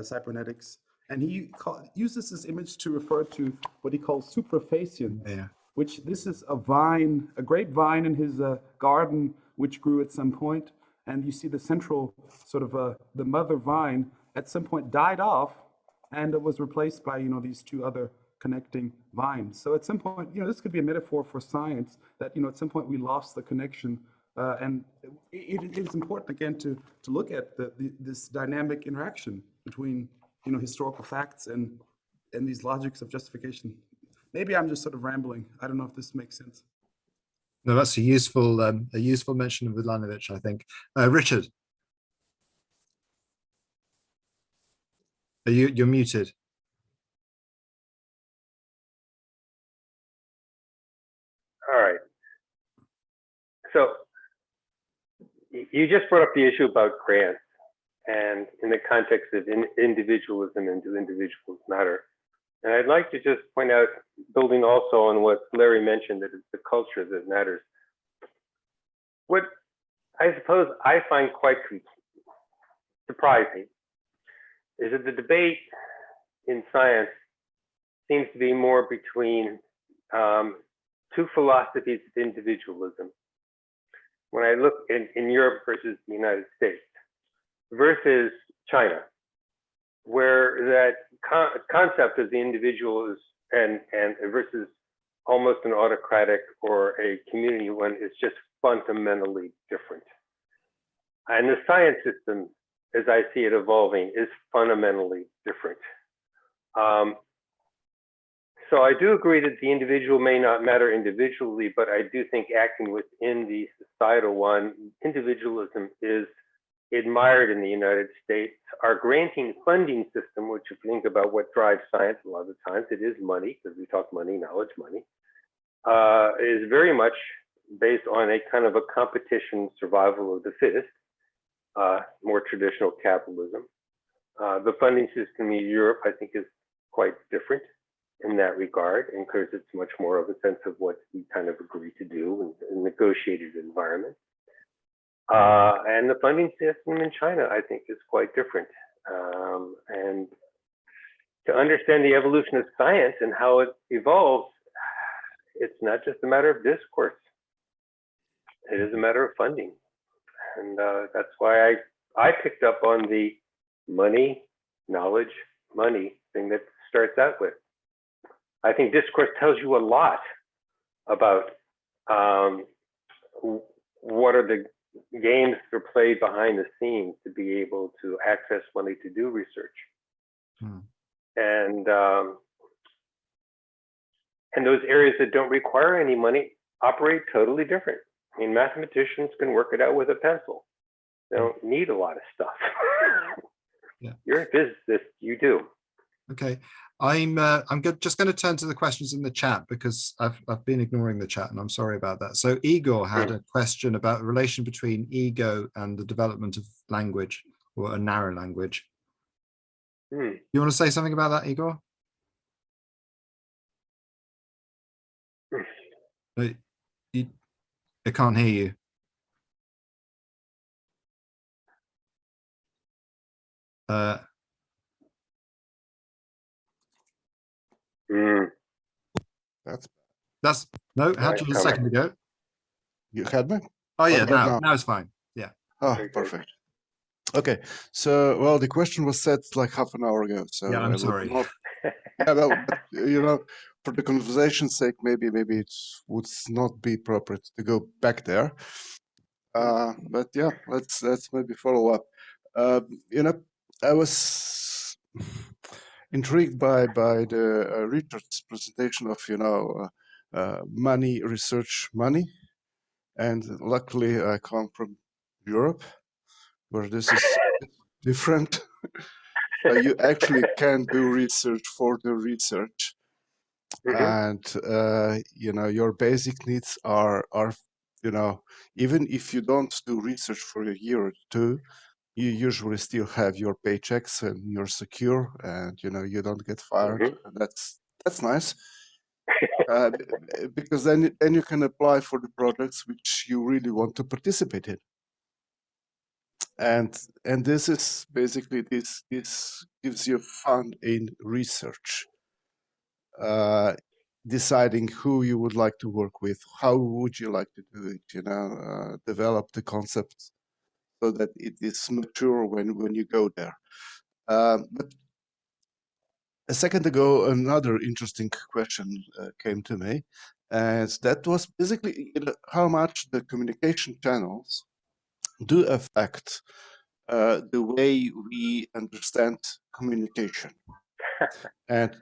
cybernetics. And he uses this image to refer to what he calls suprafacients, which this is a vine, a grapevine in his garden, which grew at some point. And you see the central sort of the mother vine at some point died off, and it was replaced by these two other connecting vines. So at some point, this could be a metaphor for science, that at some point we lost the connection, and it is important again to look at this dynamic interaction between historical facts and these logics of justification. Maybe I'm just sort of rambling. I don't know if this makes sense. No, that's a useful mention of Ulanovich, I think. Richard, you're muted. All right. So you just brought up the issue about grants, and in the context of individualism and do individuals matter. And I'd like to just point out, building also on what Larry mentioned, that it's the culture that matters. What I suppose I find quite surprising is that the debate in science seems to be more between two philosophies of individualism. When I look in Europe versus the United States versus China, where that concept of the individual is and versus almost an autocratic or a community one is just fundamentally different. And the science system, as I see it evolving, is fundamentally different. So I do agree that the individual may not matter individually, but I do think acting within the societal one, individualism is admired in the United States. Our granting funding system, which if you think about what drives science a lot of the times, it is money, because we talk money, knowledge, money, is very much based on a kind of a competition, survival of the fittest, more traditional capitalism. The funding system in Europe, I think, is quite different in that regard, and because it's much more of a sense of what we kind of agree to do in a negotiated environment. And the funding system in China, I think, is quite different. And to understand the evolution of science and how it evolves, it's not just a matter of discourse. It is a matter of funding. And that's why I picked up on the money, knowledge, money thing that starts out with. I think discourse tells you a lot about what are the games that are played behind the scenes to be able to access money to do research. And those areas that don't require any money operate totally different. I mean, mathematicians can work it out with a pencil. They don't need a lot of stuff. Yeah. You're a physicist, you do. Okay. just going to turn to the questions in the chat because I've been ignoring the chat and I'm sorry about that. So Igor had a question about the relation between ego and the development of language or a narrow language. You want to say something about that, Igor? I can't hear you. That's no, had you a second ago. You had me? Oh yeah, now it's fine. Yeah. Oh, perfect. Okay, so well, the question was set like half an hour ago. So yeah, I'm sorry. Yeah, well, but, you know, for the conversation's sake, maybe it would not be appropriate to go back there. But yeah, let's maybe follow up. You know, I was intrigued by the Richard's presentation of money, research money, and luckily I come from Europe, where this is different. You actually can do research for the research, and you know, your basic needs are you know, even if you don't do research for a year or two, you usually still have your paychecks and you're secure, and you know, you don't get fired. That's nice. Because then you can apply for the projects which you really want to participate in. And this is basically this gives you fun in research, deciding who you would like to work with, how would you like to do it, you know, develop the concept so that it is mature when you go there. But a second ago, another interesting question came to me, and that was basically, you know, how much the communication channels do affect the way we understand communication. And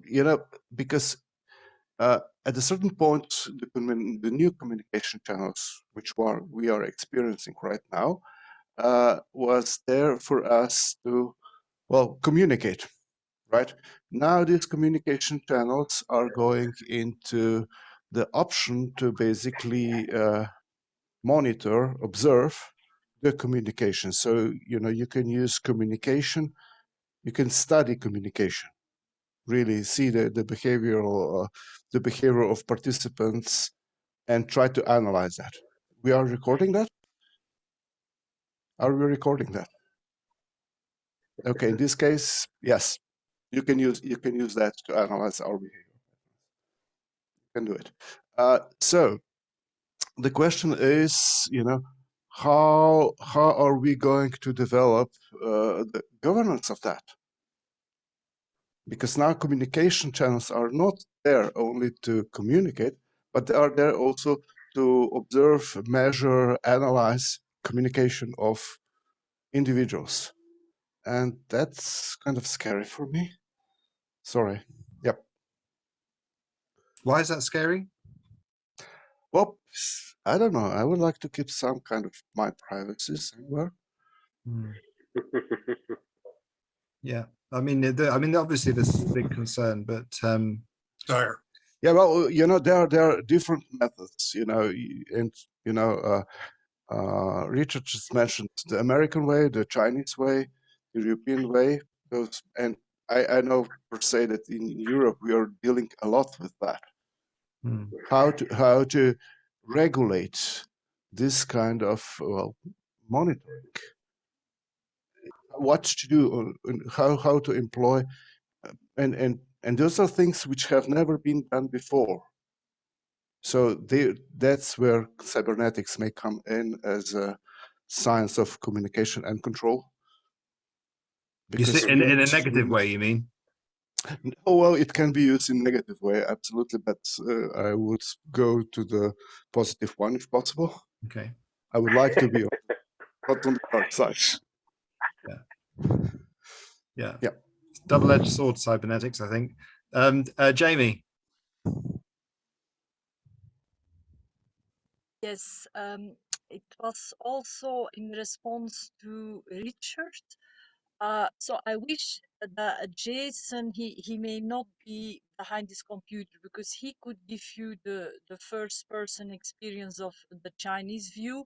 you know, because at a certain point, the new communication channels, which we are experiencing right now, was there for us to, well, communicate, right? Now these communication channels are going into the option to basically monitor, observe the communication. So, you know, you can use communication, you can study communication, really see the behavior of participants and try to analyze that. We are recording that? Are we recording that? Okay, in this case, yes, you can use that to analyze our behavior. You can do it. So the question is, you know, how are we going to develop the governance of that? Because now communication channels are not there only to communicate, but they are there also to observe, measure, analyze communication of individuals. And that's kind of scary for me. Sorry. Yep. Why is that scary? Well, I don't know. I would like to keep some kind of my privacy somewhere. Yeah, I mean, obviously this is a big concern, but yeah, well, you know, there are different methods, you know, and you know, Richard just mentioned the American way, the Chinese way, the European way. Those, and I know per se that in Europe we are dealing a lot with that. How to regulate this kind of, well, monitoring, what to do, and how to employ, and those are things which have never been done before. So that's where cybernetics may come in as a science of communication and control. Because in a negative way, you mean? Oh, well, it can be used in a negative way, absolutely, but I would go to the positive one if possible. Okay. I would like to be not on the dark side. Yeah. Yeah. Double-edged sword, cybernetics, I think. Jamie. Yes, it was also in response to Richard. So I wish that Jason, he may not be behind his computer because he could give you the first person experience of the Chinese view.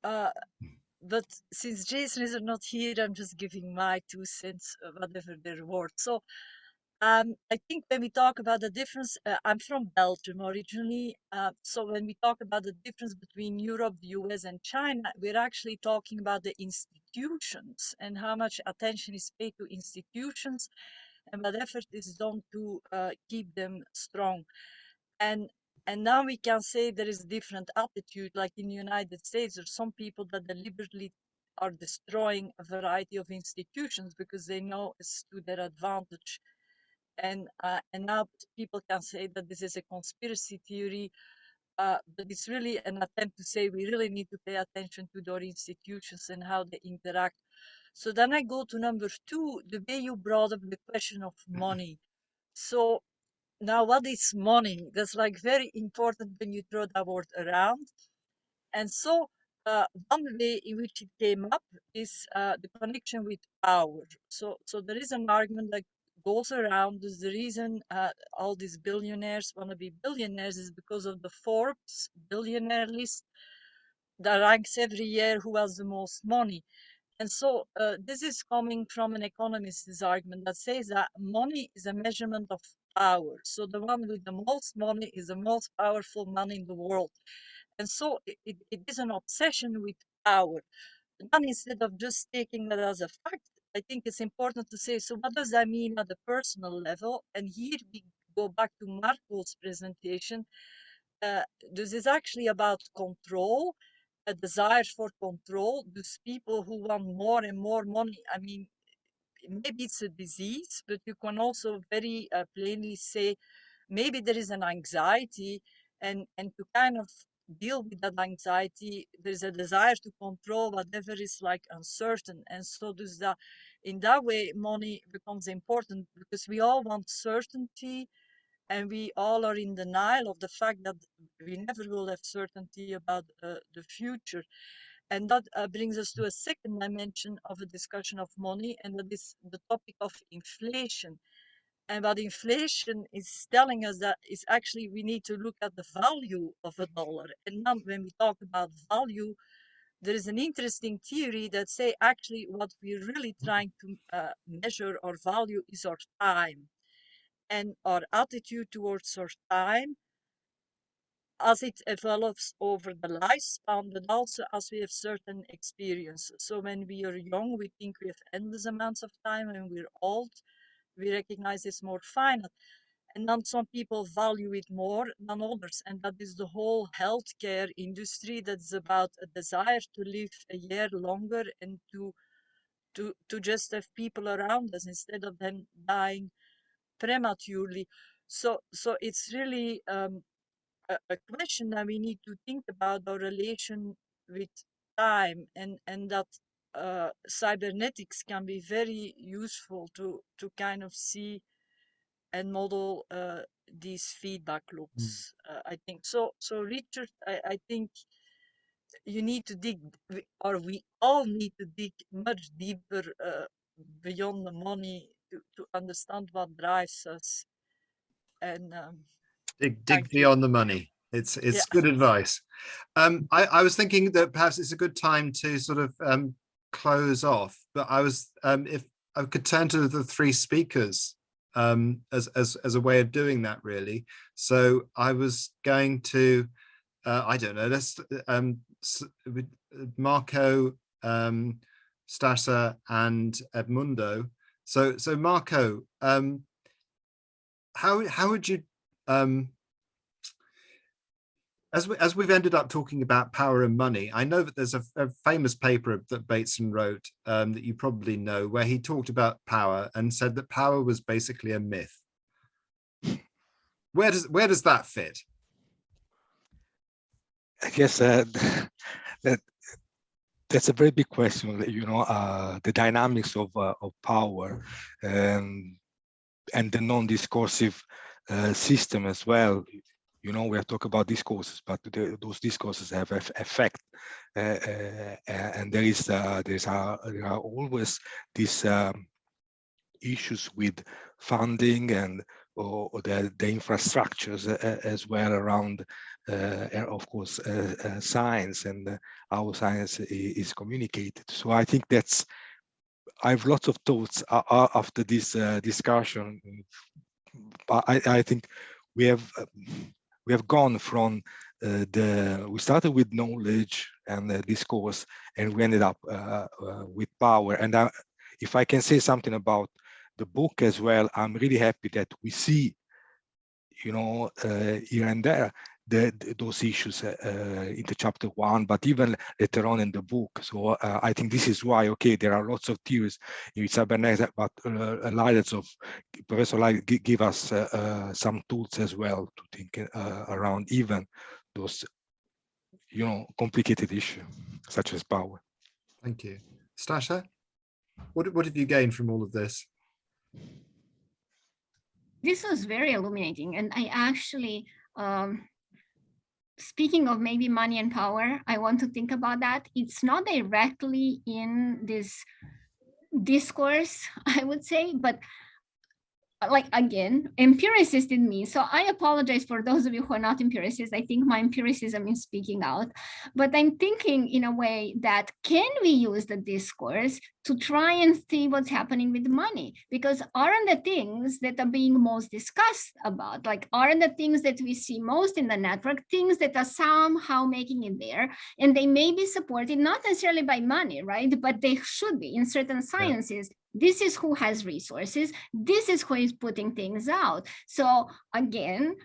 But since Jason is not here, I'm just giving my 2 cents, whatever they're worth. So I think when we talk about the difference, I'm from Belgium originally. So when we talk about the difference between Europe, the US, and China, we're actually talking about the institutions and how much attention is paid to institutions and what effort is done to keep them strong. And now we can say there is a different attitude, like in the United States, there's some people that deliberately are destroying a variety of institutions because they know it's to their advantage. And now people can say that this is a conspiracy theory, but it's really an attempt to say we really need to pay attention to our institutions and how they interact. So then I go to number 2, the way you brought up the question of money. So now what is money? That's like very important when you throw that word around. And so one way in which it came up is the connection with power. So there is an argument that goes around. Is the reason all these billionaires want to be billionaires is because of the Forbes billionaire list that ranks every year who has the most money. And so this is coming from an economist's argument that says that money is a measurement of power. So the one with the most money is the most powerful man in the world. And so it is an obsession with power. And instead of just taking that as a fact, I think it's important to say, so what does that mean at the personal level? And here we go back to Marco's presentation. This is actually about control, a desire for control. These people who want more and more money, I mean, maybe it's a disease, but you can also very plainly say, maybe there is an anxiety, and to kind of deal with that anxiety, there's a desire to control whatever is like uncertain. And so does that, in that way, money becomes important because we all want certainty, and we all are in denial of the fact that we never will have certainty about the future. And that brings us to a second dimension of a discussion of money, and that is the topic of inflation. And what inflation is telling us that is actually we need to look at the value of a dollar. And now when we talk about value, there is an interesting theory that say actually what we're really trying to measure or value is our time and our attitude towards our time as it evolves over the lifespan, but also as we have certain experiences. So when we are young, we think we have endless amounts of time. When we're old, we recognize it's more finite. And then some people value it more than others. And that is the whole healthcare industry that's about a desire to live a year longer and to just have people around us instead of them dying prematurely. So it's really a question that we need to think about our relation with time, and that cybernetics can be very useful to kind of see and model these feedback loops. I think so. So Richard, I think you need to dig, or we all need to dig much deeper beyond the money to understand what drives us. And dig beyond the money. It's good advice. I was thinking that perhaps it's a good time to sort of close off, but I was if I could turn to the 3 speakers as a way of doing that, really. So I was going to I don't know, let's Marco, Stasa, and Edmundo. So Marco, how would you as we've ended up talking about power and money, I know that there's a famous paper that Bateson wrote that you probably know, where he talked about power and said that power was basically a myth. Where does that fit? I guess that's a very big question. You know, the dynamics of power and the non-discursive system as well. You know, we are talking about discourses, but those discourses have effect, and there are always this issues with funding and or the infrastructures as well around, of course, science and how science is communicated. So I think I have lots of thoughts after this discussion. I think we have gone from we started with knowledge and discourse, and we ended up with power. And if I can say something about the book as well, I'm really happy that we see, here and there, those issues in the chapter 1, but even later on in the book. So I think this is why, okay, there are lots of theories in cybernetics, but Leydesdorff, Professor Leydesdorff give us some tools as well to think around even those, complicated issues such as power. Thank you. Stasha, what have you gained from all of this? This was very illuminating, and I actually, speaking of maybe money and power, I want to think about that. It's not directly in this discourse, I would say, but like, again, empiricist in me. So I apologize for those of you who are not empiricists. I think my empiricism is speaking out, but I'm thinking in a way that can we use the discourse to try and see what's happening with money? Because aren't the things that are being most discussed about, like aren't the things that we see most in the network, things that are somehow making it there, and they may be supported not necessarily by money, right? But they should be in certain sciences. Yeah. This is who has resources. This is who is putting things out. So again,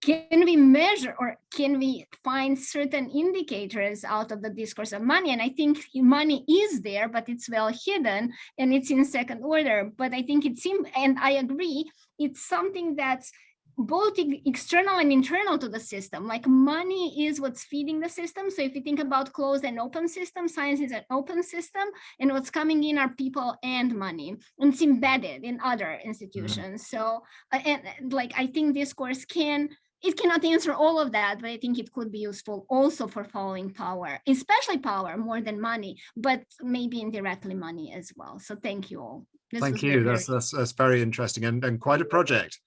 can we measure or can we find certain indicators out of the discourse of money? And I think money is there, but it's well hidden and it's in second order. But I think it seems, and I agree, it's something that's both external and internal to the system. Like money is what's feeding the system. So if you think about closed and open system, science is an open system, and what's coming in are people and money, and it's embedded in other institutions. So, and like, I think this course it cannot answer all of that, but I think it could be useful also for following power, especially power more than money, but maybe indirectly money as well. So thank you all. Thank you. That's very interesting and quite a project.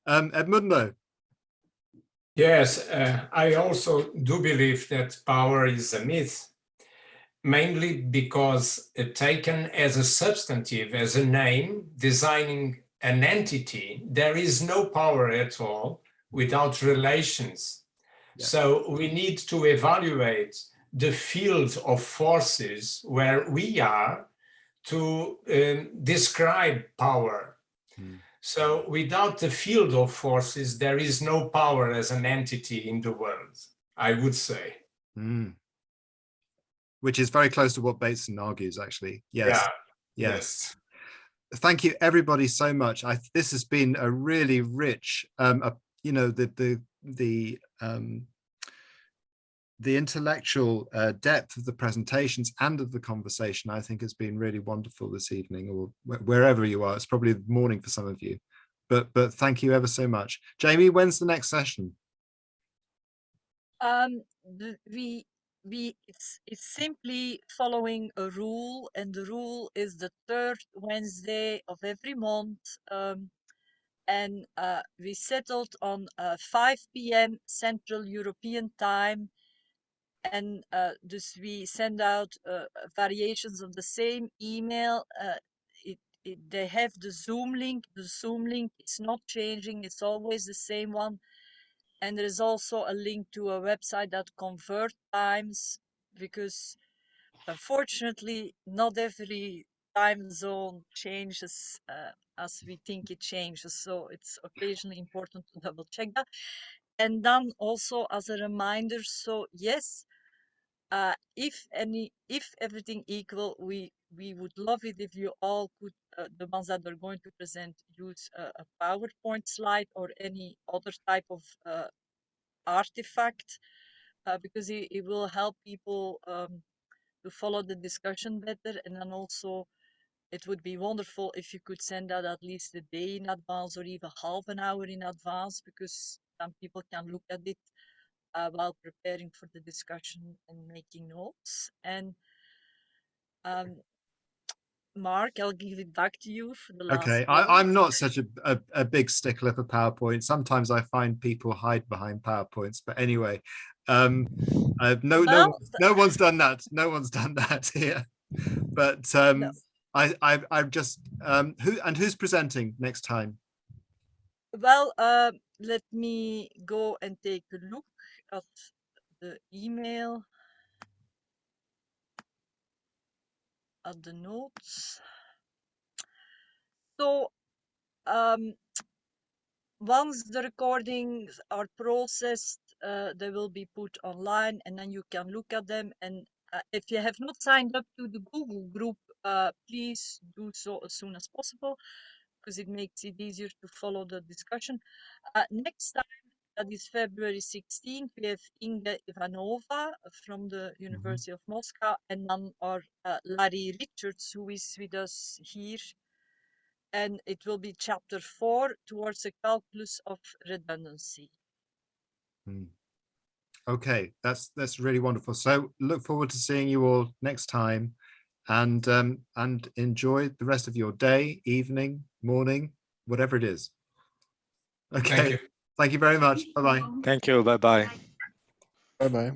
Edmundo. Yes, I also do believe that power is a myth, mainly because taken as a substantive, as a name, designing an entity, there is no power at all without relations. Yeah. So we need to evaluate the field of forces where we are to describe power. So without the field of forces, there is no power as an entity in the world, I would say. Which is very close to what Bateson argues, actually. Yes. Yeah. Yes. Thank you, everybody, so much. This has been a really rich, the intellectual depth of the presentations and of the conversation, I think, has been really wonderful this evening, or wherever you are. It's probably the morning for some of you, but thank you ever so much. Jamie, when's the next session? It's simply following a rule, and the rule is the third Wednesday of every month. And we settled on 5 p.m. Central European time. And dus we send out variations of the same email. They have the Zoom link. The Zoom link is not changing. It's always the same one. And there is also a link to a website that converts times, because unfortunately not every time zone changes as we think it changes. So it's occasionally important to double check that. And then also as a reminder, so yes, if everything equal, we would love it if you all could, the ones that are going to present, use a PowerPoint slide or any other type of artifact, because it will help people to follow the discussion better. And then also it would be wonderful if you could send that at least a day in advance or even half an hour in advance, because some people can look at it while preparing for the discussion and making notes. And Mark, I'll give it back to you for the last Okay, word. I'm not such a big stickler for PowerPoint. Sometimes I find people hide behind PowerPoints, but anyway, no one's done that. No one's done that here. But No. I've just who's presenting next time? Well, let me go and take a look at the email, at the notes. So once the recordings are processed, they will be put online, and then you can look at them. And if you have not signed up to the Google group, please do so as soon as possible, because it makes it easier to follow the discussion. Next time, that is February 16th, we have Inge Ivanova from the University of Moscow, and then our Larry Richards, who is with us here. And it will be chapter 4, towards the calculus of redundancy. Okay, that's really wonderful. So look forward to seeing you all next time, and enjoy the rest of your day, evening, morning, whatever it is. Okay, Thank you. Thank you very much. Bye-bye. Thank you. Bye-bye. Bye-bye.